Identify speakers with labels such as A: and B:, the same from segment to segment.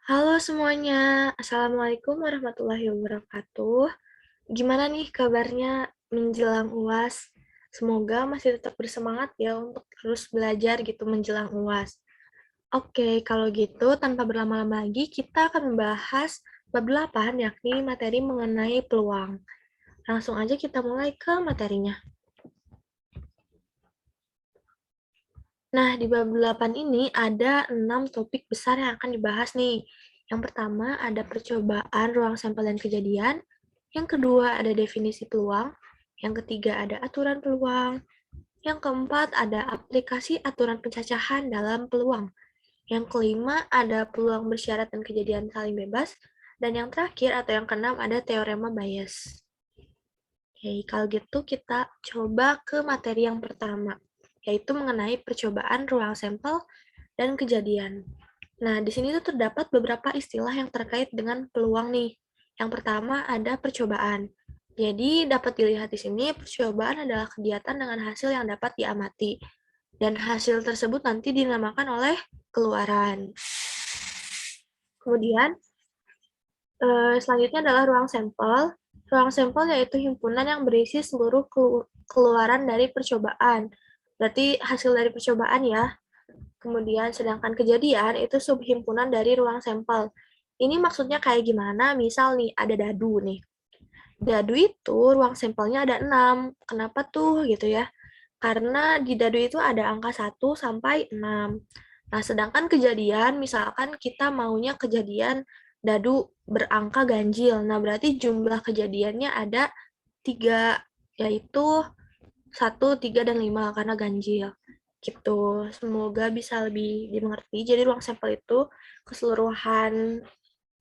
A: Halo semuanya, Assalamualaikum warahmatullahi wabarakatuh. Gimana nih kabarnya menjelang UAS? Semoga masih tetap bersemangat ya untuk terus belajar gitu menjelang UAS. Oke, kalau gitu tanpa berlama-lama lagi kita akan membahas bab 8 yakni materi mengenai peluang. Langsung aja kita mulai ke materinya. Nah, di bab 8 ini ada 6 topik besar yang akan dibahas nih. Yang pertama ada percobaan ruang sampel dan kejadian. Yang kedua ada definisi peluang. Yang ketiga ada aturan peluang. Yang keempat ada aplikasi aturan pencacahan dalam peluang. Yang kelima ada peluang bersyarat dan kejadian saling bebas. Dan yang terakhir atau yang keenam ada teorema Bayes. Oke, kalau gitu kita coba ke materi yang pertama, yaitu mengenai percobaan ruang sampel dan kejadian. Nah, di sini tuh terdapat beberapa istilah yang terkait dengan peluang nih. Yang pertama ada percobaan. Jadi dapat dilihat di sini percobaan adalah kegiatan dengan hasil yang dapat diamati. Dan hasil tersebut nanti dinamakan oleh keluaran. Kemudian selanjutnya adalah ruang sampel. Ruang sampel yaitu himpunan yang berisi seluruh keluaran dari percobaan. Berarti hasil dari percobaan ya. Kemudian sedangkan kejadian itu subhimpunan dari ruang sampel. Ini maksudnya kayak gimana? Misal nih, ada dadu nih. Dadu itu ruang sampelnya ada 6. Kenapa tuh gitu ya? Karena di dadu itu ada angka 1 sampai 6. Nah, sedangkan kejadian, misalkan kita maunya kejadian dadu berangka ganjil. Nah, berarti jumlah kejadiannya ada 3, yaitu 1, 3, dan 5 karena ganjil. Gitu. Semoga bisa lebih dimengerti. Jadi ruang sampel itu keseluruhan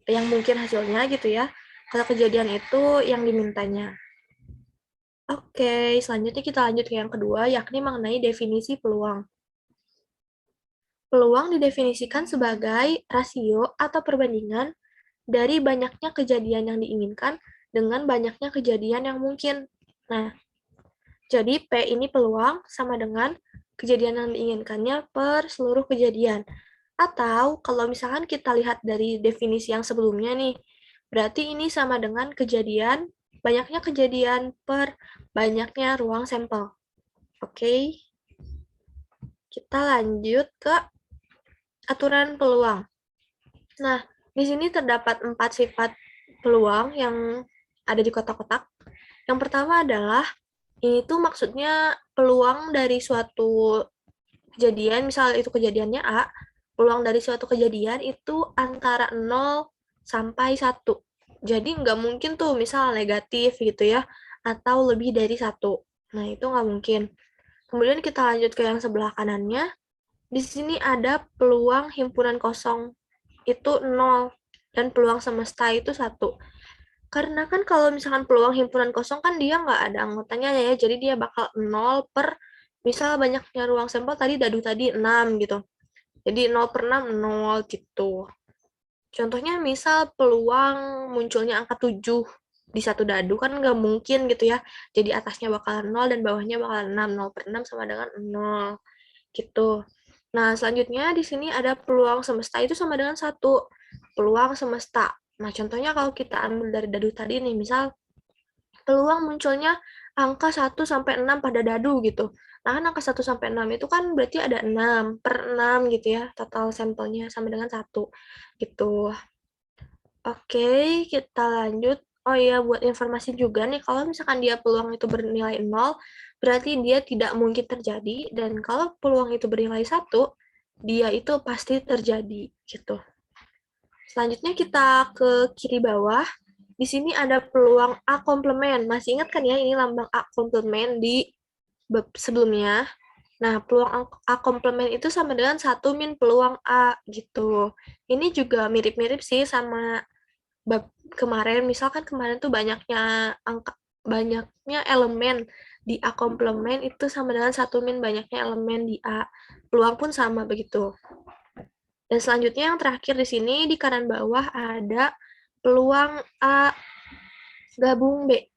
A: yang mungkin hasilnya gitu ya. Kalau kejadian itu yang dimintanya. Oke, selanjutnya kita lanjut ke yang kedua, yakni mengenai definisi peluang. Peluang didefinisikan sebagai rasio atau perbandingan dari banyaknya kejadian yang diinginkan dengan banyaknya kejadian yang mungkin. Nah, jadi P ini peluang sama dengan kejadian yang diinginkannya per seluruh kejadian. Atau kalau misalkan kita lihat dari definisi yang sebelumnya nih, berarti ini sama dengan banyaknya kejadian per banyaknya ruang sampel. Oke, kita lanjut ke aturan peluang. Nah, di sini terdapat 4 sifat peluang yang ada di kotak-kotak. Yang pertama adalah, ini tuh maksudnya peluang dari suatu kejadian, misal itu kejadiannya A, peluang dari suatu kejadian itu antara 0 sampai 1. Jadi nggak mungkin tuh misal negatif gitu ya, atau lebih dari 1. Nah, itu nggak mungkin. Kemudian kita lanjut ke yang sebelah kanannya. Di sini ada peluang himpunan kosong itu 0 dan peluang semesta itu 1. Karena kan kalau misalkan peluang himpunan kosong kan dia nggak ada anggotanya ya, jadi dia bakal 0 per, misal banyaknya ruang sampel tadi dadu tadi 6 gitu. Jadi 0 per 6, 0 gitu. Contohnya misal peluang munculnya angka 7 di satu dadu kan nggak mungkin gitu ya. Jadi atasnya bakalan 0 dan bawahnya bakalan 6. 0 per 6 sama dengan 0 gitu. Nah, selanjutnya di sini ada peluang semesta itu sama dengan 1. Peluang semesta. Nah, contohnya kalau kita ambil dari dadu tadi nih, misal peluang munculnya angka 1 sampai 6 pada dadu gitu. Nah, kan angka 1 sampai 6 itu kan berarti ada 6 per 6 gitu ya, total sampelnya sama dengan 1 gitu. Oke, kita lanjut. Oh iya, buat informasi juga nih, kalau misalkan dia peluang itu bernilai 0, berarti dia tidak mungkin terjadi, dan kalau peluang itu bernilai 1, dia itu pasti terjadi, gitu. Selanjutnya kita ke kiri bawah. Di sini ada peluang A komplement. Masih ingat kan ya, ini lambang A komplement di sebelumnya. Nah, peluang A komplement itu sama dengan 1 min peluang A, gitu. Ini juga mirip-mirip sih sama bab kemarin. Misalkan kemarin tuh banyaknya elemen di A komplement itu sama dengan 1 min banyaknya elemen di A. Peluang pun sama begitu. Dan selanjutnya yang terakhir di sini di kanan bawah ada peluang A gabung B.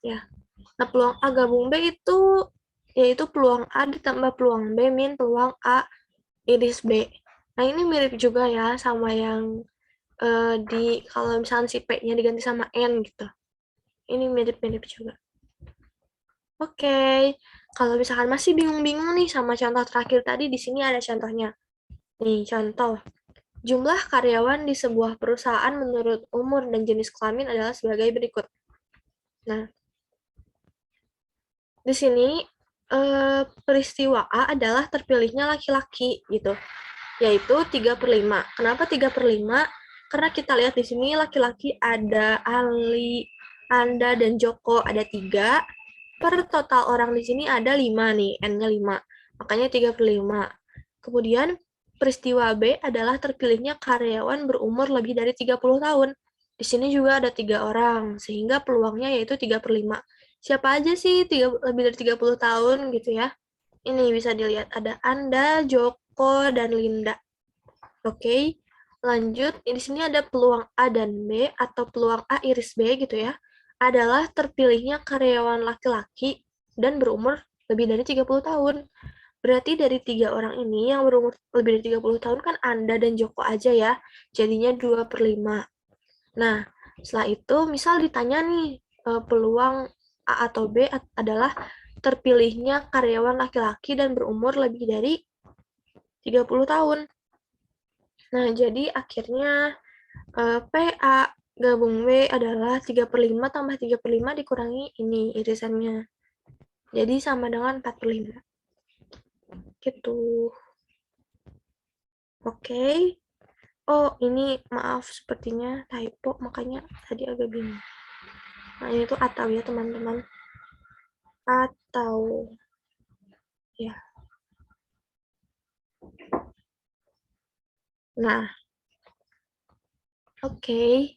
A: Ya. Nah, peluang A gabung B itu yaitu peluang A ditambah peluang B min peluang A iris B. Nah, ini mirip juga ya sama yang kalau misalnya si P-nya diganti sama N gitu. Ini mirip-mirip juga. Oke, kalau misalkan masih bingung-bingung nih sama contoh terakhir tadi, di sini ada contohnya. Nih, contoh. Jumlah karyawan di sebuah perusahaan menurut umur dan jenis kelamin adalah sebagai berikut. Nah, di sini peristiwa A adalah terpilihnya laki-laki gitu, yaitu 3/5. Kenapa 3/5? Karena kita lihat di sini laki-laki ada Ali, Anda, dan Joko ada 3. Per total orang di sini ada 5 nih, N-nya 5. Makanya 3/5. Kemudian peristiwa B adalah terpilihnya karyawan berumur lebih dari 30 tahun. Di sini juga ada 3 orang, sehingga peluangnya yaitu 3/5. Siapa aja sih lebih dari 30 tahun gitu ya? Ini bisa dilihat ada Anda, Joko, dan Linda. Oke, lanjut. Di sini ada peluang A dan B atau peluang A iris B gitu ya. Adalah terpilihnya karyawan laki-laki dan berumur lebih dari 30 tahun. Berarti dari 3 orang ini yang berumur lebih dari 30 tahun kan Anda dan Joko aja ya. Jadinya 2/5. Nah, setelah itu misal ditanya nih peluang A atau B adalah terpilihnya karyawan laki-laki dan berumur lebih dari 30 tahun. Nah, jadi akhirnya PA gabung W adalah 3/5 tambah 3/5 dikurangi ini irisannya. Jadi sama dengan 4/5. Gitu. Oke. Oh, ini maaf sepertinya typo, makanya tadi agak bingung. Nah, ini tuh atau ya, teman-teman. Atau, ya. Nah, oke.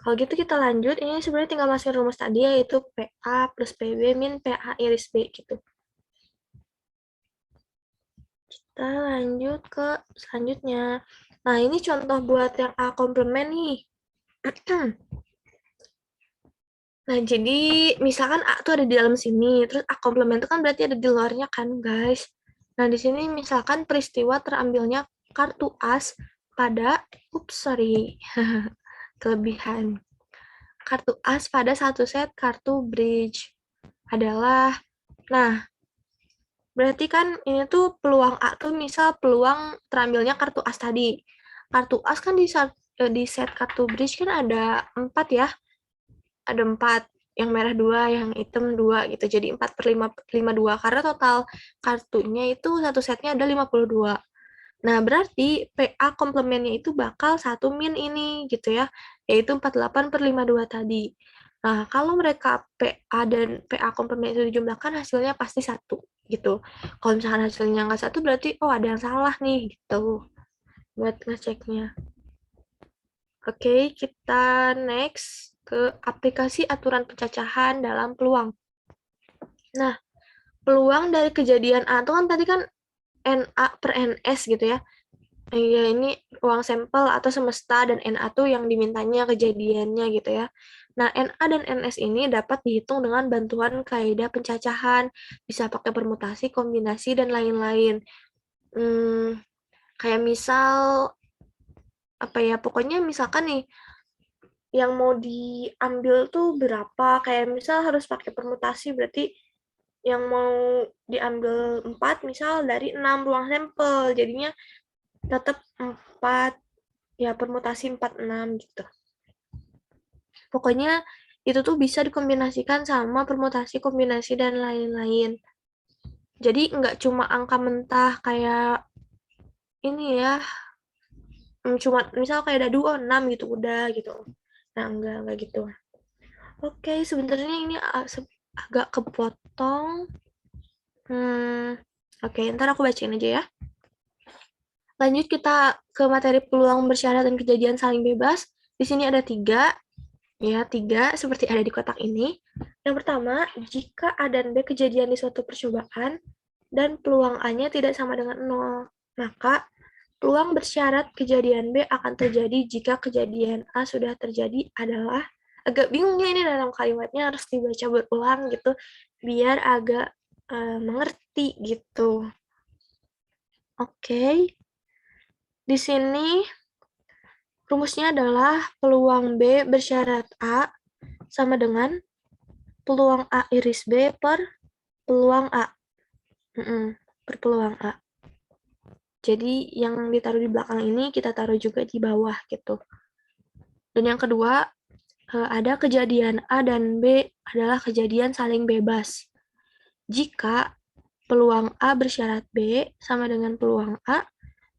A: Kalau gitu kita lanjut, ini sebenarnya tinggal masukin rumus tadi, yaitu PA plus PB min PA iris B, gitu. Kita lanjut ke selanjutnya. Nah, ini contoh buat yang A komplement nih. Nah, jadi misalkan A tuh ada di dalam sini, terus A komplement itu kan berarti ada di luarnya kan, guys. Nah, di sini misalkan peristiwa terambilnya kartu as pada, sorry, kelebihan. Kartu as pada satu set kartu bridge adalah, nah, berarti kan ini tuh peluang A tuh misal peluang terambilnya kartu as tadi. Kartu as kan di set kartu bridge kan ada 4 ya. Ada 4. Yang merah 2, yang hitam 2 gitu. Jadi 4/52 karena total kartunya itu satu setnya ada 52. Nah, berarti PA komplementnya itu bakal 1 min ini gitu ya. Yaitu 48/52 tadi. Nah, kalau mereka PA dan PA komplement itu dijumlahkan hasilnya pasti 1 gitu. Kalau misalkan hasilnya nggak 1 berarti oh ada yang salah nih gitu. Buat ngeceknya. Oke, kita next ke aplikasi aturan pencacahan dalam peluang. Nah, peluang dari kejadian A itu kan tadi kan NA per NS gitu ya. Ya, ini uang sampel atau semesta dan NA tuh yang dimintanya kejadiannya gitu ya. Nah, NA dan NS ini dapat dihitung dengan bantuan kaidah pencacahan, bisa pakai permutasi, kombinasi, dan lain-lain. Kayak misal, apa ya, pokoknya misalkan nih, yang mau diambil tuh berapa, kayak misal harus pakai permutasi, berarti yang mau diambil 4, misal dari 6 ruang sampel, jadinya tetap 4, ya permutasi 4, 6 gitu. Pokoknya itu tuh bisa dikombinasikan sama permutasi, kombinasi, dan lain-lain. Jadi nggak cuma angka mentah kayak ini ya, cuma misal kayak ada 2, 6 gitu, udah gitu. Nah, enggak gitu. Oke, sebenarnya ini agak kepotong. Oke, ntar aku bacain aja ya. Lanjut kita ke materi peluang bersyarat dan kejadian saling bebas. Di sini ada 3, ya 3 seperti ada di kotak ini. Yang pertama, jika A dan B kejadian di suatu percobaan dan peluang A-nya tidak sama dengan 0, maka peluang bersyarat kejadian B akan terjadi jika kejadian A sudah terjadi adalah, agak bingungnya ini dalam kalimatnya harus dibaca berulang gitu, biar agak mengerti gitu. Oke. Di sini rumusnya adalah peluang B bersyarat A sama dengan peluang A iris B per peluang A. Per peluang A. Jadi yang ditaruh di belakang ini kita taruh juga di bawah gitu. Dan yang kedua, ada kejadian A dan B adalah kejadian saling bebas. Jika peluang A bersyarat B sama dengan peluang A,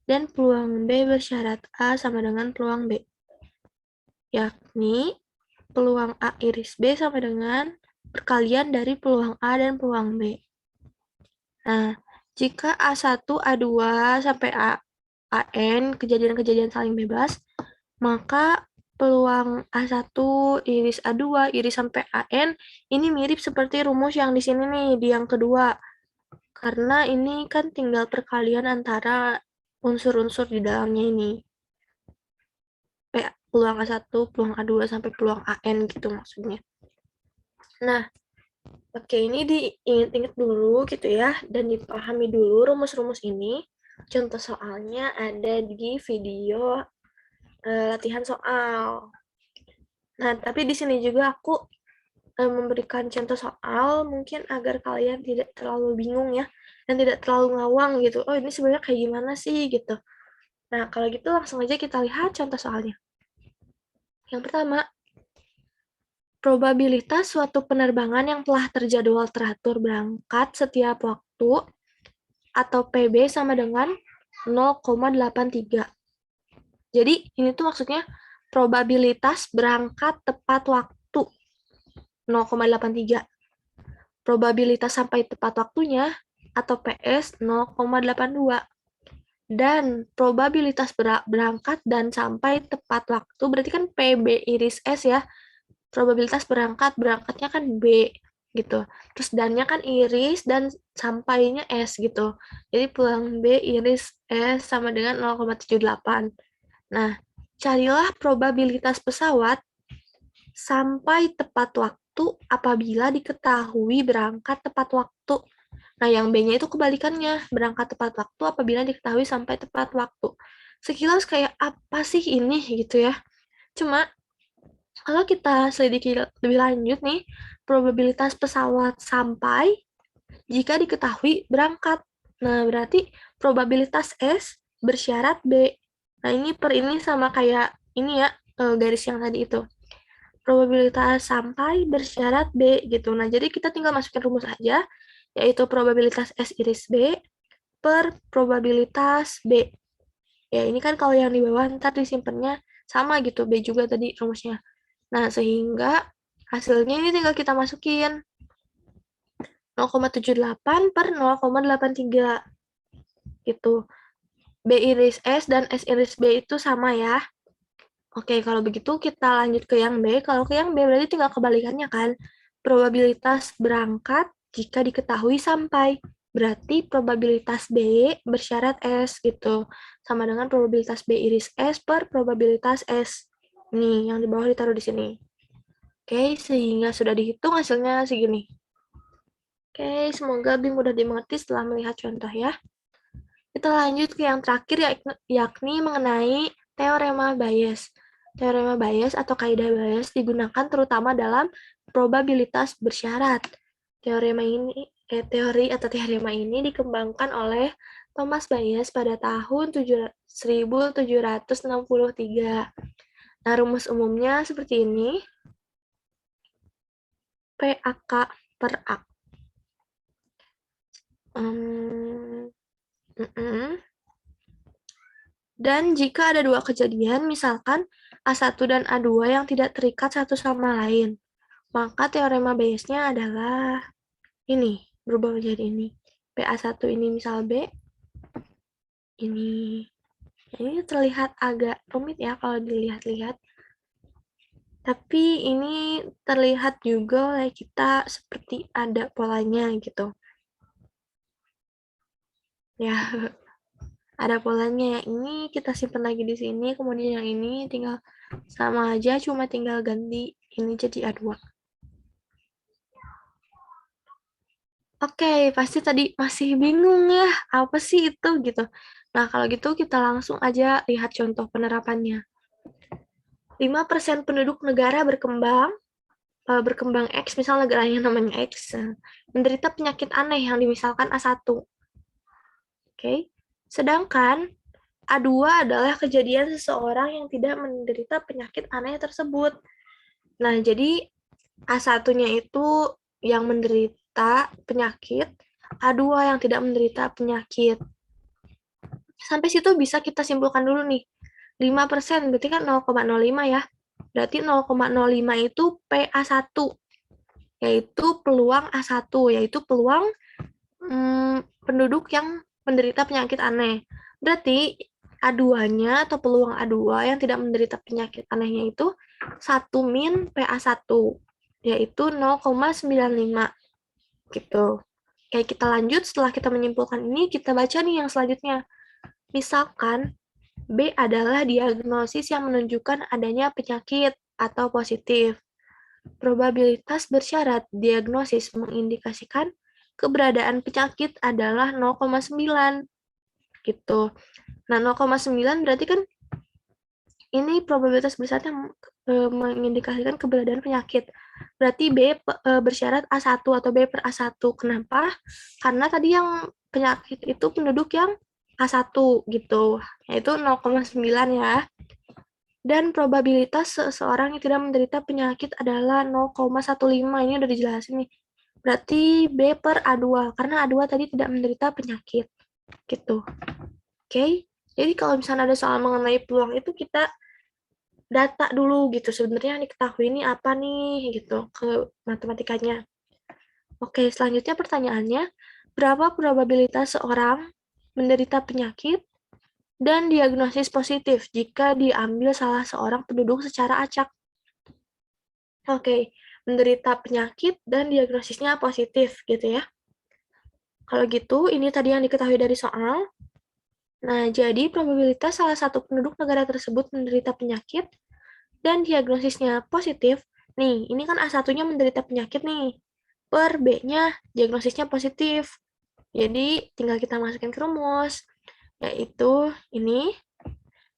A: dan peluang B bersyarat A sama dengan peluang B. Yakni, peluang A iris B sama dengan perkalian dari peluang A dan peluang B. Nah, jika A1, A2, sampai AN, kejadian-kejadian saling bebas, maka peluang A1 iris A2 iris sampai AN ini mirip seperti rumus yang di sini nih, di yang kedua. Karena ini kan tinggal perkalian antara unsur-unsur di dalamnya ini. Peluang A1, peluang A2, sampai peluang AN gitu maksudnya. Nah, oke, ini diingat-ingat dulu gitu ya, dan dipahami dulu rumus-rumus ini. Contoh soalnya ada di video latihan soal. Nah, tapi di sini juga aku memberikan contoh soal mungkin agar kalian tidak terlalu bingung ya, dan tidak terlalu ngawang gitu. Oh, ini sebenarnya kayak gimana sih gitu. Nah, kalau gitu langsung aja kita lihat contoh soalnya. Yang pertama, probabilitas suatu penerbangan yang telah terjadwal teratur berangkat setiap waktu atau PB sama dengan 0,83. Jadi, ini tuh maksudnya probabilitas berangkat tepat waktu 0,83. Probabilitas sampai tepat waktunya atau PS 0,82. Dan probabilitas berangkat dan sampai tepat waktu berarti kan PB iris S ya. Probabilitas berangkatnya kan B gitu. Terus dannya kan iris dan sampainya S gitu. Jadi peluang B iris S sama dengan 0,78. Nah, carilah probabilitas pesawat sampai tepat waktu apabila diketahui berangkat tepat waktu. Nah, yang B-nya itu kebalikannya, berangkat tepat waktu apabila diketahui sampai tepat waktu. Sekilas kayak apa sih ini gitu ya. Cuma kalau kita selidiki lebih lanjut nih, probabilitas pesawat sampai jika diketahui berangkat. Nah, berarti probabilitas S bersyarat B. Nah, ini per ini sama kayak ini ya, garis yang tadi itu. Probabilitas sampai bersyarat B gitu. Nah, jadi kita tinggal masukin rumus aja, yaitu probabilitas S iris B per probabilitas B. Ya, ini kan kalau yang di bawah ntar disimpannya sama gitu, B juga tadi rumusnya. Nah, sehingga hasilnya ini tinggal kita masukin 0,78 per 0,83 gitu. B iris S dan S iris B itu sama ya. Oke, kalau begitu kita lanjut ke yang B. Kalau ke yang B berarti tinggal kebalikannya kan. Probabilitas berangkat jika diketahui sampai. Berarti probabilitas B bersyarat S gitu. Sama dengan probabilitas B iris S per probabilitas S. Nih, yang di bawah ditaruh di sini. Oke, sehingga sudah dihitung hasilnya segini. Oke, semoga lebih mudah dimengerti setelah melihat contoh ya. Kita lanjut ke yang terakhir, yakni mengenai teorema Bayes. Teorema Bayes atau kaidah Bayes digunakan terutama dalam probabilitas bersyarat. Teori atau teorema ini dikembangkan oleh Thomas Bayes pada tahun 1763. Nah, rumus umumnya seperti ini. PAK per A. Dan jika ada dua kejadian, misalkan A1 dan A2 yang tidak terikat satu sama lain, maka teorema Bayes-nya adalah ini, berubah menjadi ini. PA1 ini misal B, ini. Ini terlihat agak rumit ya kalau dilihat-lihat. Tapi ini terlihat juga oleh kita seperti ada polanya gitu. Ya, ada polanya. Yang ini kita simpan lagi di sini, kemudian yang ini tinggal sama aja, cuma tinggal ganti ini jadi A2. Oke, pasti tadi masih bingung ya, apa sih itu gitu. Nah, kalau gitu kita langsung aja lihat contoh penerapannya. 5% penduduk negara berkembang X, misal negaranya namanya X, menderita penyakit aneh yang dimisalkan A1. Oke. Sedangkan A2 adalah kejadian seseorang yang tidak menderita penyakit aneh tersebut. Nah, jadi A1-nya itu yang menderita penyakit, A2 yang tidak menderita penyakit. Sampai situ bisa kita simpulkan dulu nih. 5% berarti kan 0,05 ya. Berarti 0,05 itu PA1, yaitu peluang A1, yaitu peluang penduduk yang menderita penyakit aneh. Berarti A2-nya atau peluang A2 yang tidak menderita penyakit anehnya itu 1 min PA1, yaitu 0,95 gitu. Oke, kita lanjut. Setelah kita menyimpulkan ini, kita baca nih yang selanjutnya. Misalkan B adalah diagnosis yang menunjukkan adanya penyakit atau positif. Probabilitas bersyarat diagnosis mengindikasikan keberadaan penyakit adalah 0,9 gitu. Nah, 0,9 berarti kan ini probabilitas bersyarat yang mengindikasikan keberadaan penyakit. Berarti B bersyarat A1 atau B per A1. Kenapa? Karena tadi yang penyakit itu penduduk yang A1 gitu, yaitu 0,9 ya. Dan probabilitas seseorang yang tidak menderita penyakit adalah 0,15. Ini udah dijelasin nih. Berarti B per A2, karena A2 tadi tidak menderita penyakit. Gitu. Oke? Jadi kalau misalnya ada soal mengenai peluang itu kita data dulu gitu. Sebenarnya yang diketahui ini apa nih gitu ke matematikanya. Oke, selanjutnya pertanyaannya, berapa probabilitas seorang menderita penyakit dan diagnosis positif jika diambil salah seorang penduduk secara acak? Oke, menderita penyakit dan diagnosisnya positif gitu ya. Kalau gitu, ini tadi yang diketahui dari soal. Nah, jadi probabilitas salah satu penduduk negara tersebut menderita penyakit dan diagnosisnya positif. Nih, ini kan A1-nya menderita penyakit nih. Per B-nya diagnosisnya positif. Jadi, tinggal kita masukin ke rumus. Yaitu ini,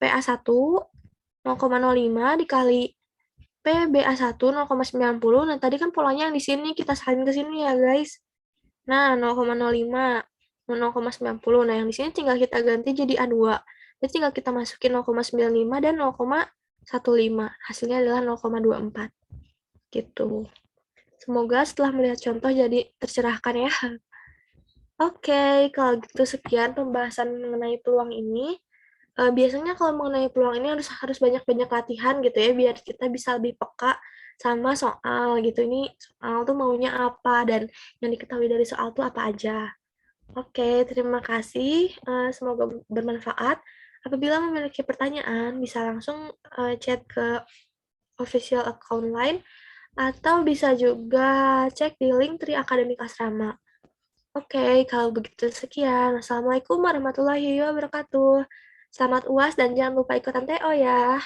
A: PA1 0,05 dikali PBA1 0,90. Nah, tadi kan polanya yang di sini, kita salin ke sini ya, guys. Nah, 0,05, 0,90. Nah, yang di sini tinggal kita ganti jadi A2. Jadi tinggal kita masukin 0,95 dan 0,15. Hasilnya adalah 0,24. Gitu. Semoga setelah melihat contoh jadi tercerahkan ya. Oke, kalau gitu sekian pembahasan mengenai peluang ini. Biasanya kalau mengenai peluang ini harus harus banyak-banyak latihan gitu ya, biar kita bisa lebih peka sama soal gitu. Ini soal tuh maunya apa dan yang diketahui dari soal tuh apa aja. Oke, terima kasih. Semoga bermanfaat. Apabila memiliki pertanyaan, bisa langsung chat ke official account line atau bisa juga cek di link Tri Akademik Asrama. Oke, kalau begitu sekian. Assalamualaikum warahmatullahi wabarakatuh. Selamat UAS dan jangan lupa ikutan TO ya.